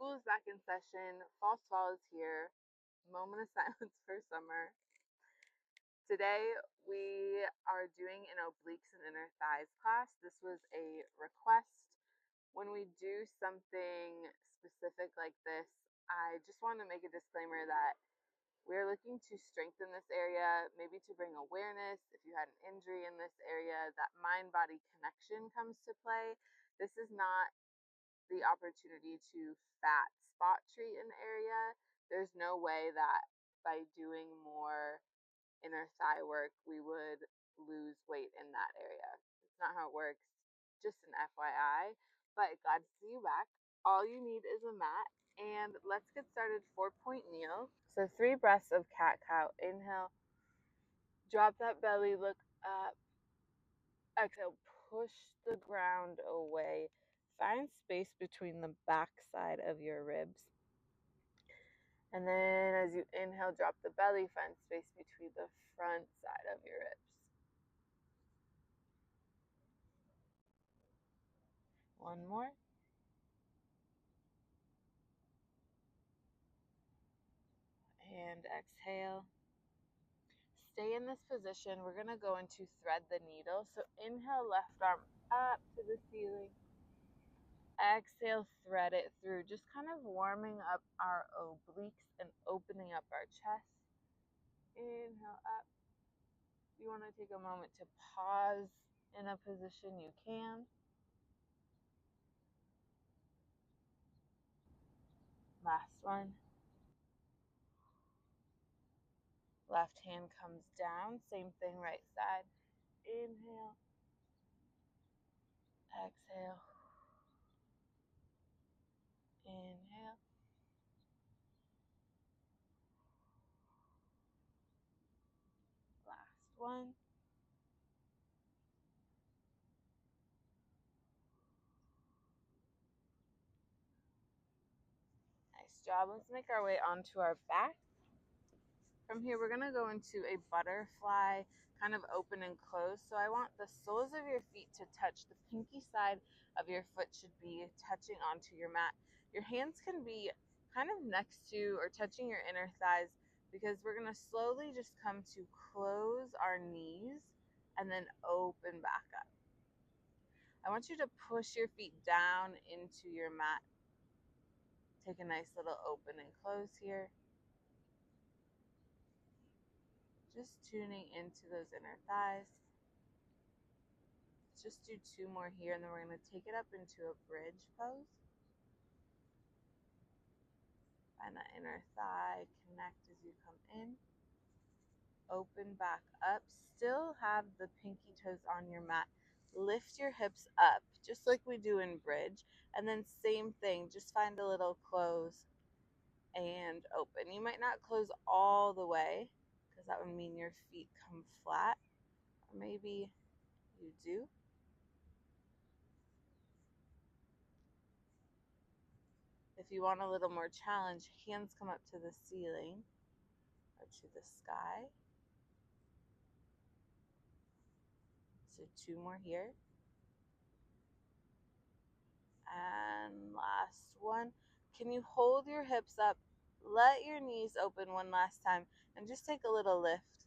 School is back in session. False fall is here. Moment of silence for summer. Today we are doing an obliques and inner thighs class. This was a request. When we do something specific like this, I just want to make a disclaimer that we're looking to strengthen this area, maybe to bring awareness. If you had an injury in this area, that mind-body connection comes to play. This is not the opportunity to fat spot treat an area. There's no way that by doing more inner thigh work we would lose weight in that area. It's not how it works. Just an FYI. But glad to see you back. All you need is a mat. And let's get started. 4-point kneel. So 3 breaths of cat cow. Inhale. Drop that belly. Look up. Exhale. Push the ground away. Find space between the back side of your ribs. And then as you inhale, drop the belly. Find space between the front side of your ribs. One more. And exhale. Stay in this position. We're going to go into thread the needle. So inhale, left arm up to the ceiling. Exhale, thread it through. Just kind of warming up our obliques and opening up our chest. Inhale up. If you want to take a moment to pause in a position, you can. Last one. Left hand comes down. Same thing, right side. Inhale. Exhale. Inhale. Last one. Nice job. Let's make our way onto our back. From here, we're going to go into a butterfly, kind of open and close. So I want the soles of your feet to touch. The pinky side of your foot should be touching onto your mat. Your hands can be kind of next to or touching your inner thighs, because we're going to slowly just come to close our knees and then open back up. I want you to push your feet down into your mat. Take a nice little open and close here. Just tuning into those inner thighs. Let's just do 2 more here, and then we're going to take it up into a bridge pose. Find that inner thigh, connect as you come in. Open back up. Still have the pinky toes on your mat. Lift your hips up, just like we do in bridge. And then same thing, just find a little close and open. You might not close all the way, because that would mean your feet come flat. Or maybe you do. If you want a little more challenge, hands come up to the ceiling or to the sky. So 2 more here. And last one. Can you hold your hips up? Let your knees open one last time and just take a little lift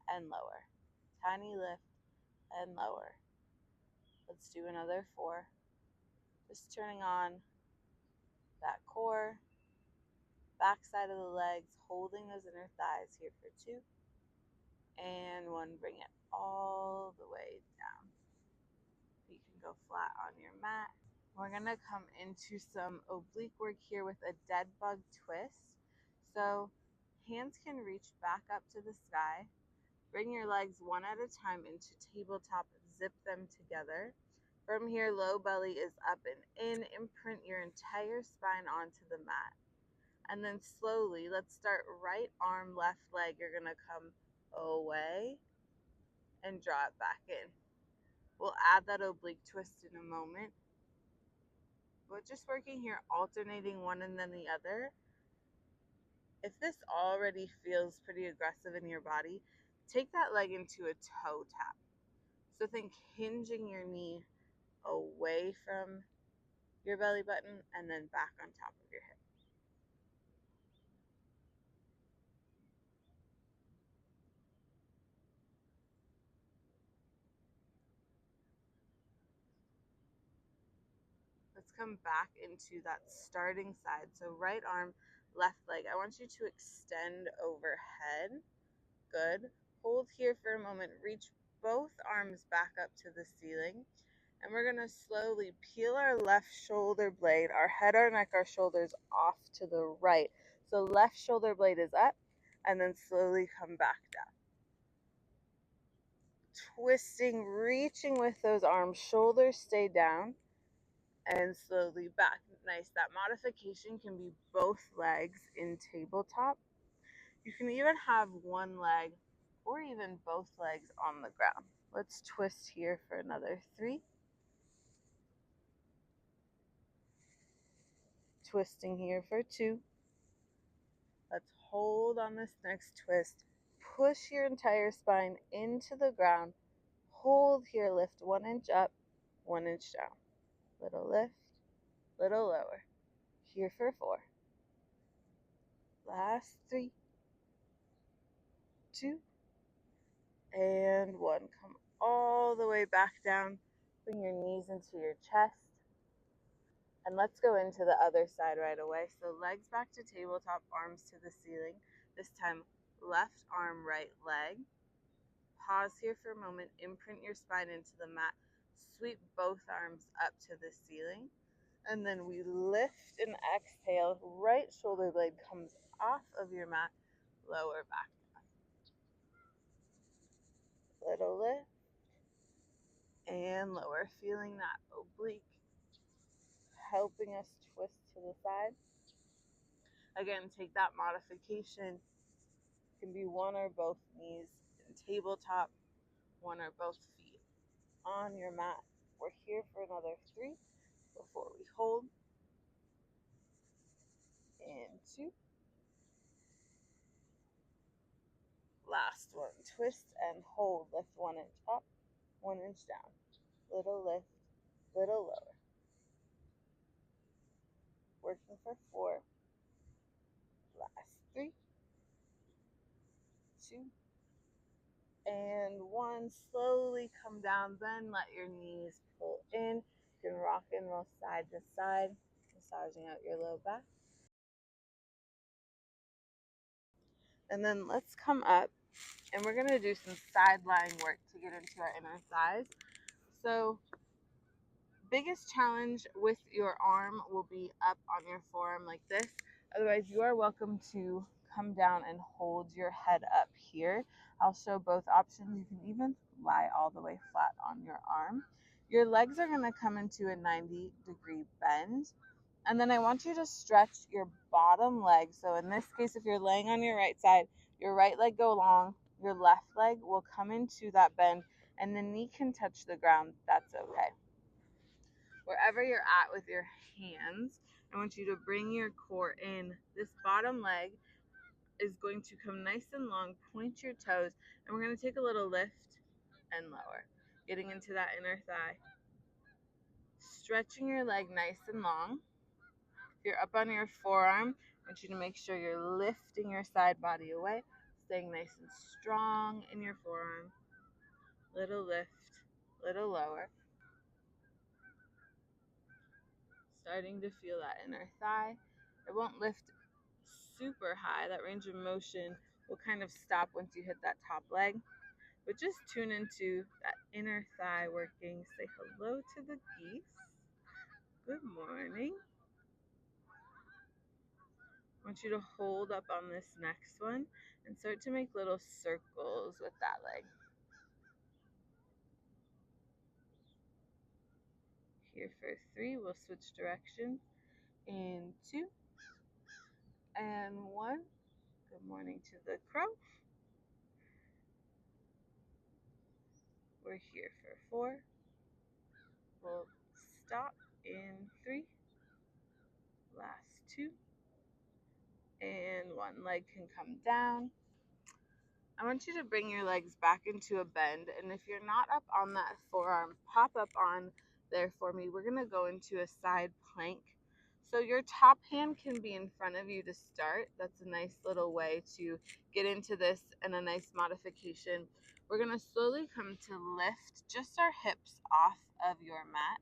and lower. Tiny lift and lower. Let's do another 4. Just turning on that core, back side of the legs, holding those inner thighs here for 2. And 1, bring it all the way down. You can go flat on your mat. We're going to come into some oblique work here with a dead bug twist. So hands can reach back up to the sky. Bring your legs one at a time into tabletop. Zip them together. From here, low belly is up and in. Imprint your entire spine onto the mat. And then slowly, let's start right arm, left leg. You're going to come away and draw it back in. We'll add that oblique twist in a moment. But just working here, alternating one and then the other. If this already feels pretty aggressive in your body, take that leg into a toe tap. So think hinging your knee away from your belly button, and then back on top of your hip. Let's come back into that starting side. So right arm, left leg. I want you to extend overhead. Good. Hold here for a moment. Reach both arms back up to the ceiling. And we're going to slowly peel our left shoulder blade, our head, our neck, our shoulders off to the right. So left shoulder blade is up, and then slowly come back down. Twisting, reaching with those arms, shoulders stay down, and slowly back. Nice. That modification can be both legs in tabletop. You can even have one leg or even both legs on the ground. Let's twist here for another 3. Twisting here for 2. Let's hold on this next twist. Push your entire spine into the ground. Hold here, lift 1 inch up, 1 inch down. Little lift, little lower. Here for 4. Last 3, 2, and 1. Come all the way back down. Bring your knees into your chest. And let's go into the other side right away. So legs back to tabletop, arms to the ceiling. This time, left arm, right leg. Pause here for a moment. Imprint your spine into the mat. Sweep both arms up to the ceiling. And then we lift and exhale. Right shoulder blade comes off of your mat. Lower back down. Little lift. And lower. Feeling that oblique helping us twist to the side. Again, take that modification. It can be one or both knees in tabletop, one or both feet on your mat. We're here for another 3 before we hold. And 2. Last one. Twist and hold. Lift 1 inch up, 1 inch down. Little lift, little lower. Working for 4. Last 3, 2, and 1. Slowly come down, then let your knees pull in. You can rock and roll side to side, massaging out your low back. And then let's come up, and we're going to do some side lying work to get into our inner thighs. So biggest challenge with your arm will be up on your forearm like this. Otherwise, you are welcome to come down and hold your head up here. I'll show both options. You can even lie all the way flat on your arm. Your legs are going to come into a 90-degree bend. And then I want you to stretch your bottom leg. So in this case, if you're laying on your right side, your right leg go long, your left leg will come into that bend, and the knee can touch the ground. That's okay. Wherever you're at with your hands, I want you to bring your core in. This bottom leg is going to come nice and long. Point your toes, and we're going to take a little lift and lower, getting into that inner thigh. Stretching your leg nice and long. If you're up on your forearm, I want you to make sure you're lifting your side body away, staying nice and strong in your forearm. Little lift, little lower. Starting to feel that inner thigh. It won't lift super high. That range of motion will kind of stop once you hit that top leg. But just tune into that inner thigh working. Say hello to the geese. Good morning. I want you to hold up on this next one and start to make little circles with that leg. Here for 3, we'll switch directions. In 2, and 1. Good morning to the crow. We're here for 4. We'll stop in 3. Last 2. And 1 leg can come down. I want you to bring your legs back into a bend, and if you're not up on that forearm, pop up on there for me. We're going to go into a side plank. So your top hand can be in front of you to start. That's a nice little way to get into this and a nice modification. We're going to slowly come to lift just our hips off of your mat.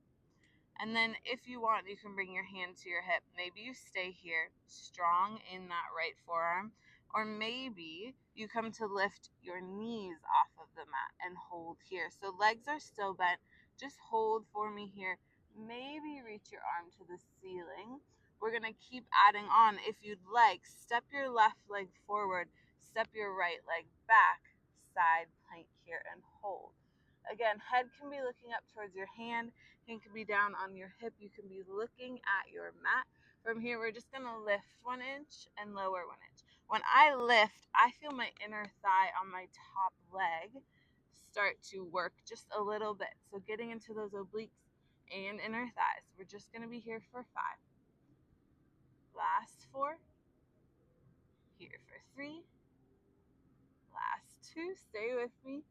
And then if you want, you can bring your hand to your hip. Maybe you stay here, strong in that right forearm, or maybe you come to lift your knees off of the mat and hold here. So legs are still bent. Just hold for me here. Maybe reach your arm to the ceiling. We're going to keep adding on. If you'd like, step your left leg forward, step your right leg back, side plank here, and hold. Again, head can be looking up towards your hand. Hand can be down on your hip. You can be looking at your mat. From here, we're just going to lift 1 inch and lower 1 inch. When I lift, I feel my inner thigh on my top leg start to work just a little bit. So getting into those obliques and inner thighs. We're just going to be here for 5. Last 4. Here for 3. Last 2. Stay with me.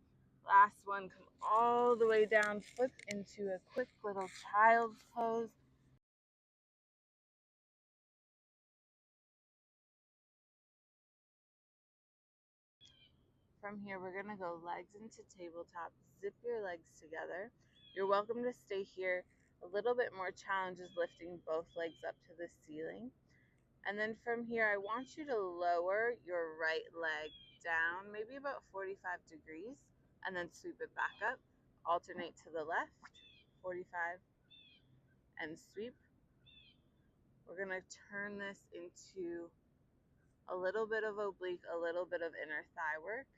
Last 1. Come all the way down. Flip into a quick little child's pose. From here, we're going to go legs into tabletop. Zip your legs together. You're welcome to stay here. A little bit more challenge is lifting both legs up to the ceiling. And then from here, I want you to lower your right leg down, maybe about 45 degrees, and then sweep it back up. Alternate to the left, 45, and sweep. We're going to turn this into a little bit of oblique, a little bit of inner thigh work.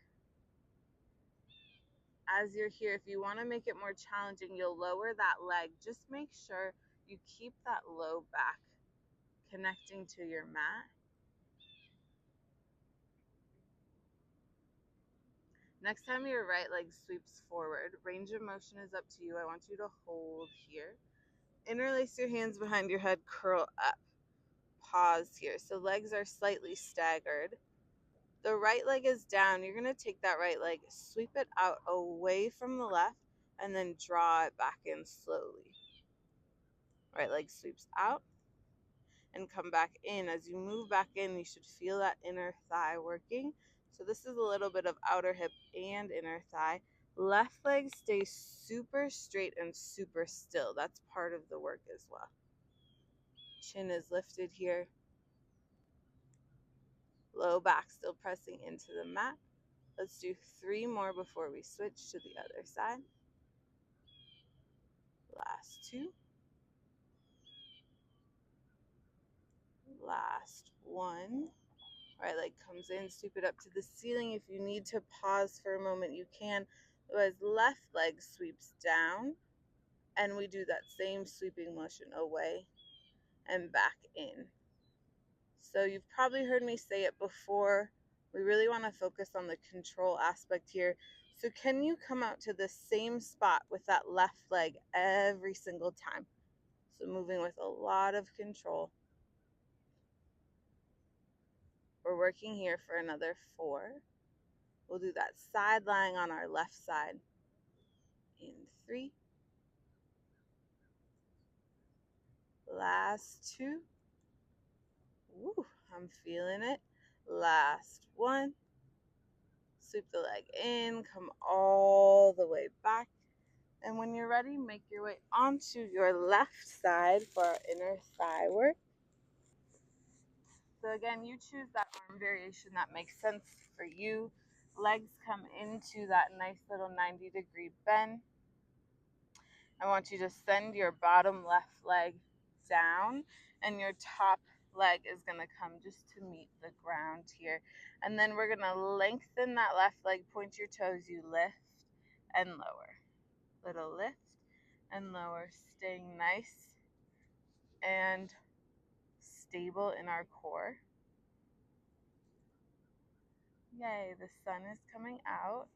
As you're here, if you want to make it more challenging, you'll lower that leg. Just make sure you keep that low back connecting to your mat. Next time your right leg sweeps forward, range of motion is up to you. I want you to hold here. Interlace your hands behind your head, curl up. Pause here. So legs are slightly staggered. The right leg is down. You're going to take that right leg, sweep it out away from the left, and then draw it back in slowly. Right leg sweeps out and come back in. As you move back in, you should feel that inner thigh working. So this is a little bit of outer hip and inner thigh. Left leg stays super straight and super still. That's part of the work as well. Chin is lifted here. Low back still pressing into the mat. Let's do 3 more before we switch to the other side. Last 2. Last 1. Right leg comes in, sweep it up to the ceiling. If you need to pause for a moment, you can. Otherwise, left leg sweeps down, and we do that same sweeping motion away and back in. So you've probably heard me say it before. We really want to focus on the control aspect here. So can you come out to the same spot with that left leg every single time? So moving with a lot of control. We're working here for another 4. We'll do that side lying on our left side in 3. Last 2. Woo, I'm feeling it. Last 1. Sweep the leg in, come all the way back. And when you're ready, make your way onto your left side for our inner thigh work. So again, you choose that arm variation that makes sense for you. Legs come into that nice little 90-degree bend. I want you to send your bottom left leg down, and your top leg is going to come just to meet the ground here. And then we're going to lengthen that left leg, point your toes, you lift and lower. Little lift and lower, staying nice and stable in our core. Yay, the sun is coming out.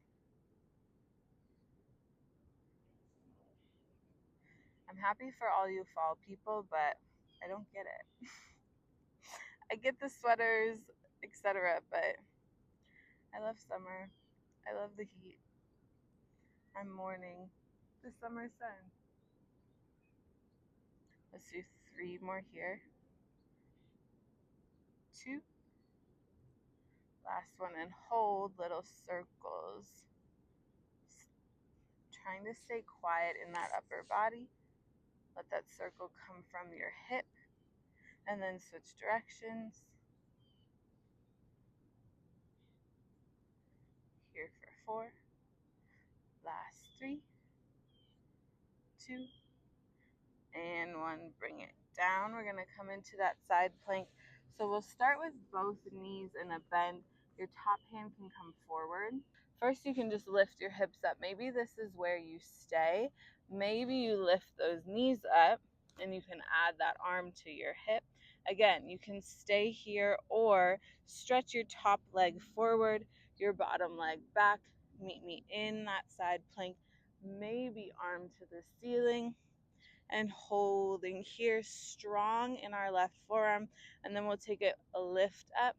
I'm happy for all you fall people, but I don't get it. I get the sweaters, etc., but I love summer. I love the heat. I'm mourning the summer sun. Let's do 3 more here. 2. Last one, and hold little circles. Trying to stay quiet in that upper body. Let that circle come from your hip, and then switch directions. Here for 4. Last 3, 2, and 1. Bring it down. We're going to come into that side plank. So we'll start with both knees in a bend. Your top hand can come forward. First, you can just lift your hips up. Maybe this is where you stay. Maybe you lift those knees up and you can add that arm to your hip. Again, you can stay here or stretch your top leg forward, your bottom leg back. Meet me in that side plank. Maybe arm to the ceiling and holding here strong in our left forearm. And then we'll take it a lift up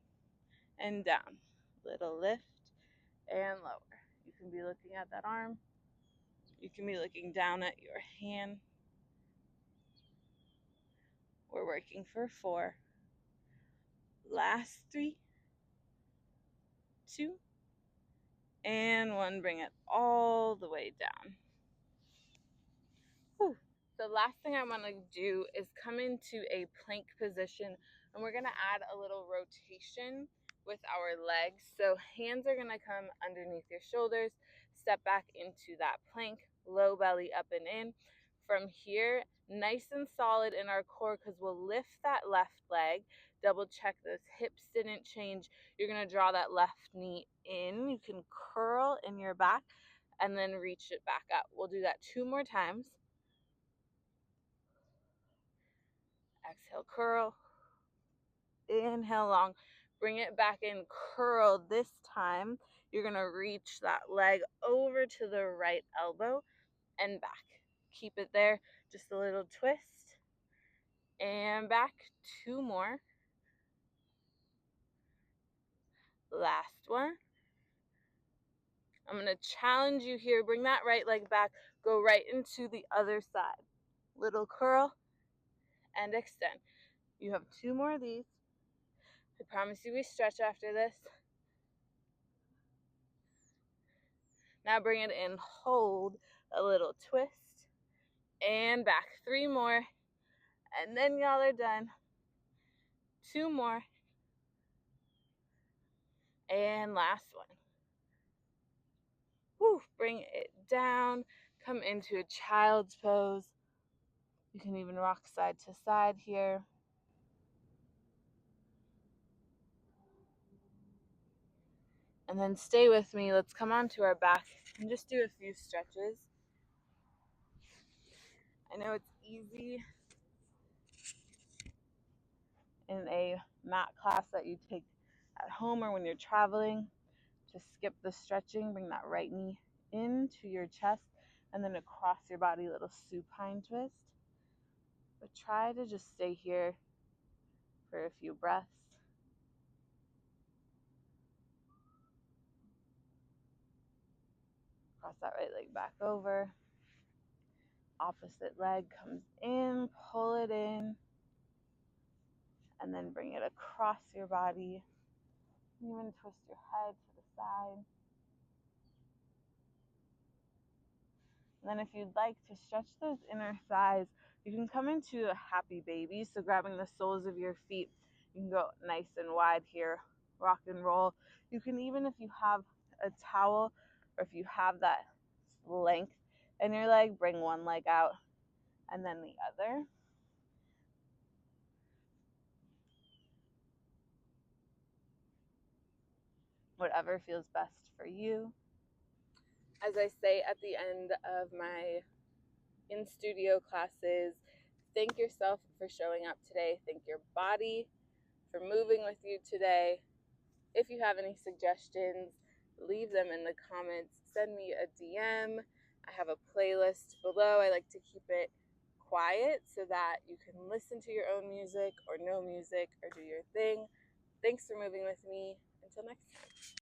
and down. Little lift and lower. You can be looking at that arm. You can be looking down at your hand. We're working for 4. Last 3, 2, and 1. Bring it all the way down. Whew. The last thing I want to do is come into a plank position, and we're going to add a little rotation with our legs. So hands are going to come underneath your shoulders, step back into that plank, low belly up and in. From here, nice and solid in our core, because we'll lift that left leg, double check those hips didn't change. You're going to draw that left knee in. You can curl in your back and then reach it back up. We'll do that 2 more times. Exhale, curl. Inhale, long. Bring it back in, curl. This time, you're going to reach that leg over to the right elbow and back. Keep it there. Just a little twist. And back. 2 more. Last one. I'm going to challenge you here. Bring that right leg back. Go right into the other side. Little curl and extend. You have 2 more of these. I promise you we stretch after this. Now bring it in, hold, a little twist, and back. 3 more, and then y'all are done. 2 more, and last one. Woo, bring it down, come into a child's pose. You can even rock side to side here. And then stay with me. Let's come onto our back and just do a few stretches. I know it's easy in a mat class that you take at home or when you're traveling to skip the stretching. Bring that right knee into your chest and then across your body, little supine twist. But try to just stay here for a few breaths. Cross that right leg back over. Opposite leg comes in, pull it in, and then bring it across your body. Even twist your head to the side. And then if you'd like to stretch those inner thighs, you can come into a happy baby. So grabbing the soles of your feet, you can go nice and wide here, rock and roll. You can even, if you have a towel or if you have that length in your leg, bring one leg out and then the other. Whatever feels best for you. As I say at the end of my in-studio classes, thank yourself for showing up today. Thank your body for moving with you today. If you have any suggestions, leave them in the comments. Send me a DM. I have a playlist below. I like to keep it quiet so that you can listen to your own music or no music or do your thing. Thanks for moving with me. Until next time.